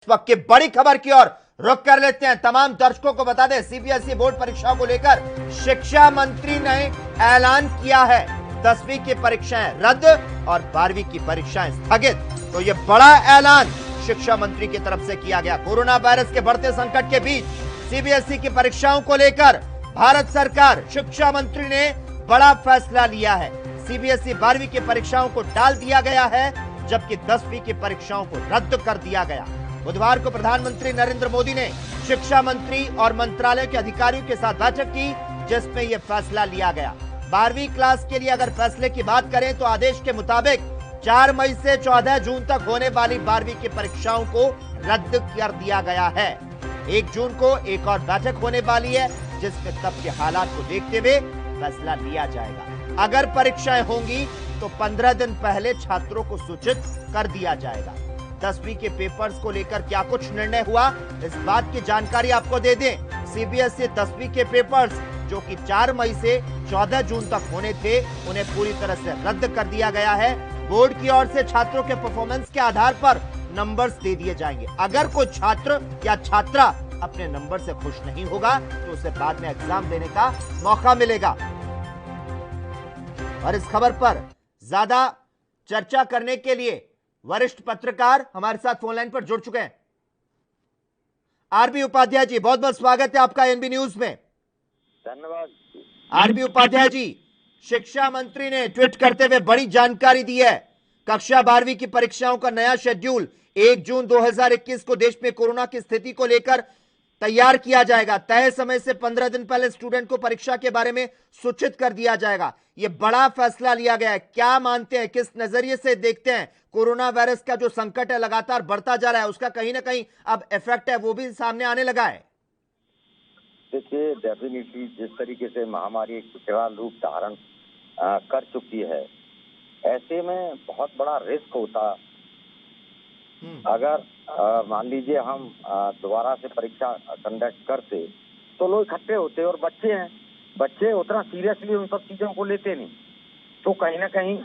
इस वक्त की बड़ी खबर की ओर रुख कर लेते हैं। तमाम दर्शकों को बता दें, सीबीएसई बोर्ड परीक्षाओं को लेकर शिक्षा मंत्री ने ऐलान किया है 10वीं की परीक्षाएं रद्द और 12वीं की परीक्षाएं स्थगित। तो यह बड़ा ऐलान शिक्षा मंत्री की तरफ से किया गया। कोरोना वायरस के बढ़ते संकट के बीच सीबीएसई की परीक्षाओं को लेकर भारत सरकार शिक्षा मंत्री ने बड़ा फैसला लिया है। सीबीएसई 12वीं की परीक्षाओं को टाल दिया गया है, जबकि 10वीं की परीक्षाओं को रद्द कर दिया गया। बुधवार को प्रधानमंत्री नरेंद्र मोदी ने शिक्षा मंत्री और मंत्रालय के अधिकारियों के साथ बैठक की, जिसमें यह फैसला लिया गया। 12वीं क्लास के लिए अगर फैसले की बात करें तो आदेश के मुताबिक 4 मई से 14 जून तक होने वाली 12वीं की परीक्षाओं को रद्द कर दिया गया है। 1 जून को एक और बैठक होने वाली है, जिसमें तब के हालात को देखते हुए फैसला लिया जाएगा। अगर परीक्षाएं होंगी तो 15 दिन पहले छात्रों को सूचित कर दिया जाएगा। 10वीं के पेपर्स को लेकर क्या कुछ निर्णय हुआ, इस बात की जानकारी आपको दे दें। सीबीएसई 10वीं के पेपर्स जो कि 4 मई से 14 जून तक होने थे, उन्हें पूरी तरह से रद्द कर दिया गया है। बोर्ड की ओर से छात्रों के परफॉर्मेंस के आधार पर नंबर्स दे दिए जाएंगे। अगर कोई छात्र या छात्रा अपने नंबर से खुश नहीं होगा तो उसे बाद में एग्जाम देने का मौका मिलेगा। और इस खबर पर ज्यादा चर्चा करने के लिए वरिष्ठ पत्रकार हमारे साथ फोन लाइन पर जुड़ चुके हैं। आरबी उपाध्याय जी, बहुत बहुत स्वागत है आपका एनबी न्यूज में। धन्यवाद। आरबी उपाध्याय जी, शिक्षा मंत्री ने ट्वीट करते हुए बड़ी जानकारी दी है। कक्षा 12वीं की परीक्षाओं का नया शेड्यूल 1 जून 2021 को देश में कोरोना की स्थिति को लेकर तैयार किया जाएगा। तय समय से 15 दिन पहले स्टूडेंट को परीक्षा के बारे में सूचित कर दिया जाएगा। यह बड़ा फैसला लिया गया है। क्या मानते हैं, किस नजरिए से देखते हैं? कोरोना वायरस का जो संकट है लगातार बढ़ता जा रहा है, उसका कहीं ना कहीं अब इफेक्ट है वो भी सामने आने लगा है। देखिए, डेफिनेटली जिस तरीके से महामारी एक विकराल रूप धारण कर चुकी है, ऐसे में बहुत बड़ा रिस्क होता। अगर मान लीजिए हम दोबारा से परीक्षा कंडक्ट करते तो लोग इकट्ठे होते और बच्चे उतना सीरियसली उन सब चीजों को लेते नहीं, तो कहीं ना कहीं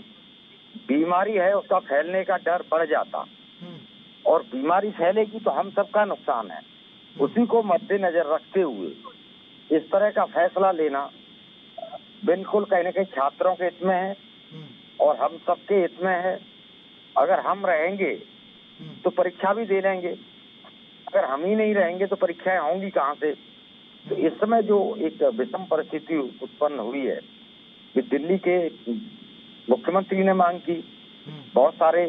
बीमारी है उसका फैलने का डर बढ़ जाता और बीमारी फैलेगी तो हम सबका नुकसान है। उसी को मद्देनजर रखते हुए इस तरह का फैसला लेना बिल्कुल कहीं ना कहीं छात्रों के हित में है और हम सबके हित में है। अगर हम रहेंगे तो परीक्षा भी दे लेंगे, अगर हम ही नहीं रहेंगे तो परीक्षाएं होंगी कहाँ से। तो इस समय जो एक विषम परिस्थिति उत्पन्न हुई है, कि दिल्ली के मुख्यमंत्री ने मांग की, बहुत सारे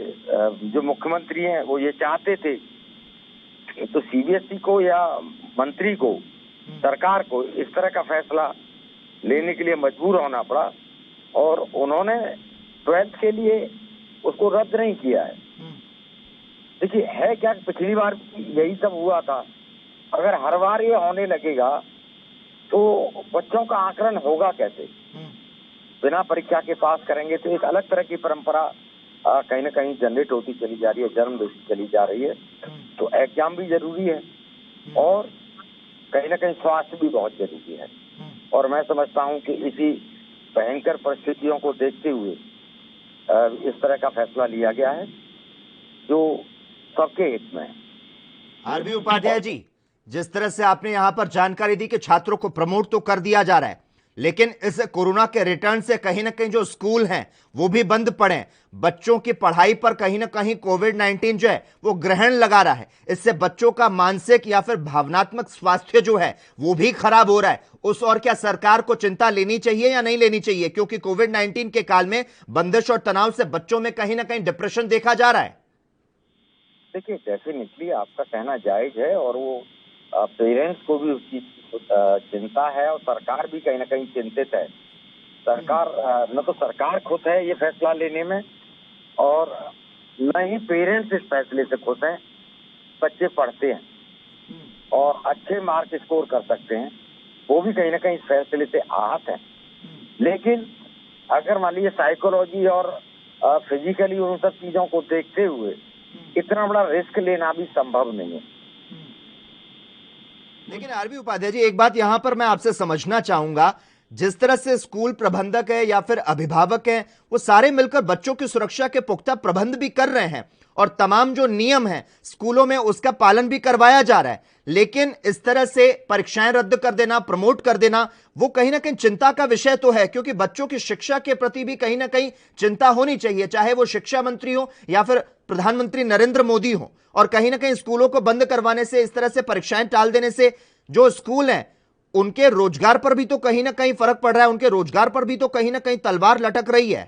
जो मुख्यमंत्री हैं वो ये चाहते थे, तो सीबीएसई को या मंत्री को, सरकार को इस तरह का फैसला लेने के लिए मजबूर होना पड़ा और उन्होंने 12th के लिए उसको रद्द नहीं किया है। देखिए, है क्या, पिछली बार यही सब हुआ था। अगर हर बार ये होने लगेगा तो बच्चों का आकलन होगा कैसे? बिना परीक्षा के पास करेंगे तो एक अलग तरह की परंपरा कहीं ना कहीं जनरेट होती चली जा रही है, जन्म देती चली जा रही है। तो एग्जाम भी जरूरी है और कहीं ना कहीं स्वास्थ्य भी बहुत जरूरी है। और मैं समझता हूं कि इसी भयंकर परिस्थितियों को देखते हुए इस तरह का फैसला लिया गया है जो सबके हित में है। आरबी उपाध्याय जी, जिस तरह से आपने यहां पर जानकारी दी कि छात्रों को प्रमोट तो कर दिया जा रहा है, लेकिन इस कोरोना के रिटर्न से कहीं ना कहीं जो स्कूल हैं वो भी बंद पड़े, बच्चों की पढ़ाई पर कहीं ना कहीं कोविड-19 जो है वो ग्रहण लगा रहा है। इससे बच्चों का मानसिक या फिर भावनात्मक स्वास्थ्य जो है वो भी खराब हो रहा है। उस और क्या सरकार को चिंता लेनी चाहिए या नहीं लेनी चाहिए? क्योंकि कोविड-19 के काल में बंदिश और तनाव से बच्चों में कहीं ना कहीं डिप्रेशन देखा जा रहा है। देखिए, डेफिनेटली आपका कहना जायज है और वो पेरेंट्स को भी उसकी चिंता है और सरकार भी कहीं ना कहीं चिंतित है। सरकार न तो सरकार खुश है ये फैसला लेने में और न ही पेरेंट्स इस फैसले से खुश हैं। बच्चे पढ़ते हैं और अच्छे मार्क स्कोर कर सकते हैं, वो भी कहीं ना कहीं इस फैसले से आहत है। लेकिन अगर मान लीजिए साइकोलॉजी और फिजिकली उन सब चीजों को देखते हुए इतना बड़ा रिस्क लेना भी संभव नहीं है। लेकिन आरबी उपाध्याय जी, एक बात यहां पर मैं आपसे समझना चाहूंगा, जिस तरह से स्कूल प्रबंधक है या फिर अभिभावक हैं, वो सारे मिलकर बच्चों की सुरक्षा के पुख्ता प्रबंध भी कर रहे हैं और तमाम जो नियम हैं स्कूलों में उसका पालन भी करवाया जा रहा है, लेकिन इस तरह से परीक्षाएं रद्द कर देना, प्रमोट कर देना, वो कहीं ना कहीं चिंता का विषय तो है, क्योंकि बच्चों की शिक्षा के प्रति भी कहीं ना कहीं चिंता होनी चाहिए, चाहे वो शिक्षा मंत्री हो या फिर प्रधानमंत्री नरेंद्र मोदी हो। और कहीं ना कहीं स्कूलों को बंद करवाने से, इस तरह से परीक्षाएं टाल देने से जो स्कूल हैं उनके रोजगार पर भी तो कहीं ना कहीं फर्क पड़ रहा है, उनके रोजगार पर भी तो कहीं ना कहीं तलवार लटक रही है।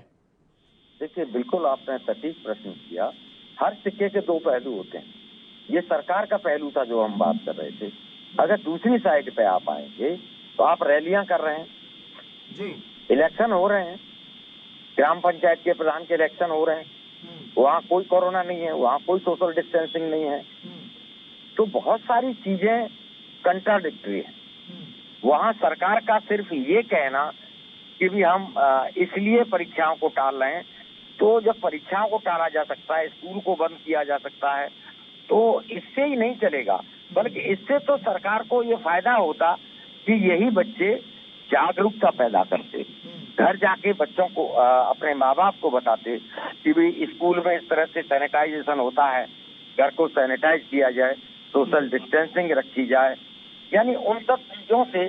देखिए, बिल्कुल आपने सटीक प्रश्न किया। हर सिक्के के दो पहलू होते हैं। ये सरकार का पहलू था जो हम बात कर रहे थे। अगर दूसरी साइड पे आप आएंगे तो आप रैलियां कर रहे हैं जी, इलेक्शन हो रहे हैं, ग्राम पंचायत के प्रधान के इलेक्शन हो रहे हैं, वहाँ कोई कोरोना नहीं है, वहाँ कोई सोशल डिस्टेंसिंग नहीं है, तो बहुत सारी चीजें कंट्राडिक्टरी है। वहाँ सरकार का सिर्फ ये कहना कि भी हम इसलिए परीक्षाओं को टाल रहे हैं, तो जब परीक्षाओं को टाला जा सकता है, स्कूल को बंद किया जा सकता है, तो इससे ही नहीं चलेगा, बल्कि इससे तो सरकार को ये फायदा होता कि यही बच्चे जागरूकता पैदा करते, घर जाके बच्चों को अपने माँ बाप को बताते कि भाई स्कूल में इस तरह से सैनिटाइजेशन होता है, घर को सैनिटाइज किया जाए, सोशल डिस्टेंसिंग रखी जाए। यानी उन सब चीजों से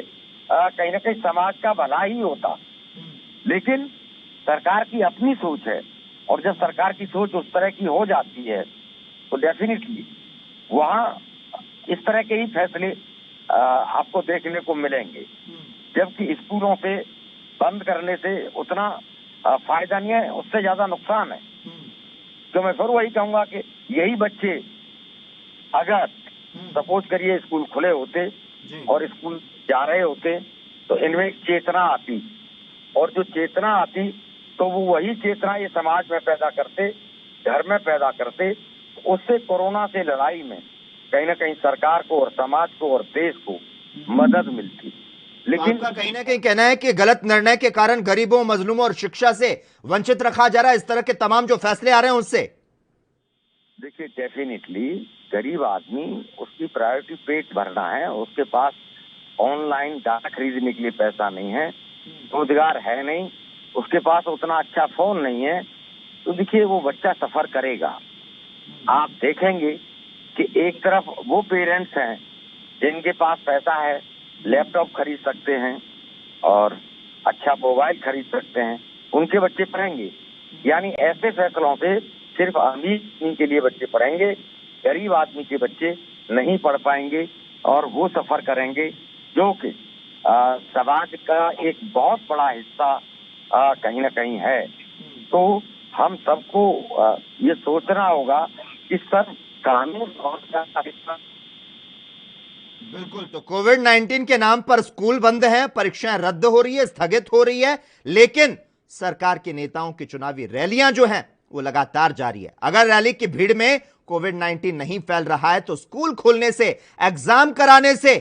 कहीं ना कहीं समाज का भला ही होता। लेकिन सरकार की अपनी सोच है, और जब सरकार की सोच उस तरह की हो जाती है तो डेफिनेटली वहाँ इस तरह के ही फैसले आपको देखने को मिलेंगे, जबकि स्कूलों से बंद करने से उतना फायदा नहीं है, उससे ज्यादा नुकसान है। तो मैं फिर वही कहूंगा कि यही बच्चे अगर सपोज करिए स्कूल खुले होते और स्कूल जा रहे होते तो इनमें चेतना आती, और जो चेतना आती तो वो वही चेतना ये समाज में पैदा करते, घर में पैदा करते, उससे कोरोना से लड़ाई में कहीं ना कहीं सरकार को और समाज को और देश को मदद मिलती। लेकिन आपका कहीं ना कहीं कहना है कि गलत निर्णय के कारण गरीबों, मजलूमों और शिक्षा से वंचित रखा जा रहा है, इस तरह के तमाम जो फैसले आ रहे हैं उससे। देखिए, डेफिनेटली गरीब आदमी, उसकी प्रायोरिटी पेट भरना है, उसके पास ऑनलाइन डाटा खरीदने के लिए पैसा नहीं है, रोजगार है नहीं, उसके पास उतना अच्छा फोन नहीं है, तो देखिए वो बच्चा सफर करेगा। आप देखेंगे कि एक तरफ वो पेरेंट्स हैं जिनके पास पैसा है, लैपटॉप खरीद सकते हैं और अच्छा मोबाइल खरीद सकते हैं, उनके बच्चे पढ़ेंगे। यानी ऐसे फैसलों से सिर्फ अमीर आदमी के लिए बच्चे पढ़ेंगे, गरीब आदमी के बच्चे नहीं पढ़ पाएंगे और वो सफर करेंगे, जो कि समाज का एक बहुत बड़ा हिस्सा कहीं ना कहीं है। तो हम सबको ये सोचना होगा कि सब कानून और बिल्कुल, तो कोविड-19 के नाम पर स्कूल बंद हैं, परीक्षाएं रद्द हो रही है, स्थगित हो रही है, लेकिन सरकार के नेताओं की चुनावी रैलियां जो हैं वो लगातार जारी है। अगर रैली की भीड़ में कोविड-19 नहीं फैल रहा है तो स्कूल खोलने से, एग्जाम कराने से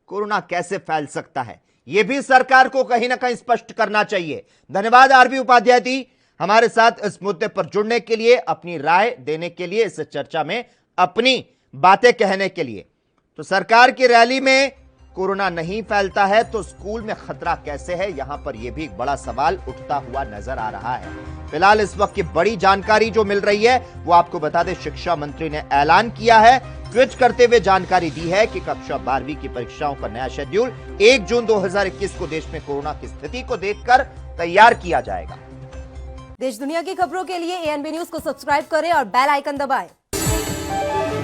कोरोना कैसे फैल सकता है, यह भी सरकार को कहीं ना कहीं स्पष्ट करना चाहिए। धन्यवाद आरबी उपाध्याय जी, हमारे साथ इस मुद्दे पर जुड़ने के लिए, अपनी राय देने के लिए, इस चर्चा में अपनी बातें कहने के लिए। तो सरकार की रैली में कोरोना नहीं फैलता है तो स्कूल में खतरा कैसे है, यहां पर यह भी एक बड़ा सवाल उठता हुआ नजर आ रहा है। फिलहाल इस वक्त की बड़ी जानकारी जो मिल रही है वो आपको बता दें, शिक्षा मंत्री ने ऐलान किया है, ट्वीट करते हुए जानकारी दी है कि कक्षा 12वीं की परीक्षाओं का नया शेड्यूल 1 जून 2021 को देश में कोरोना की स्थिति को देखकर तैयार किया जाएगा। देश दुनिया की खबरों के लिए ANB न्यूज को सब्सक्राइब करें और बेल आइकन दबाएं।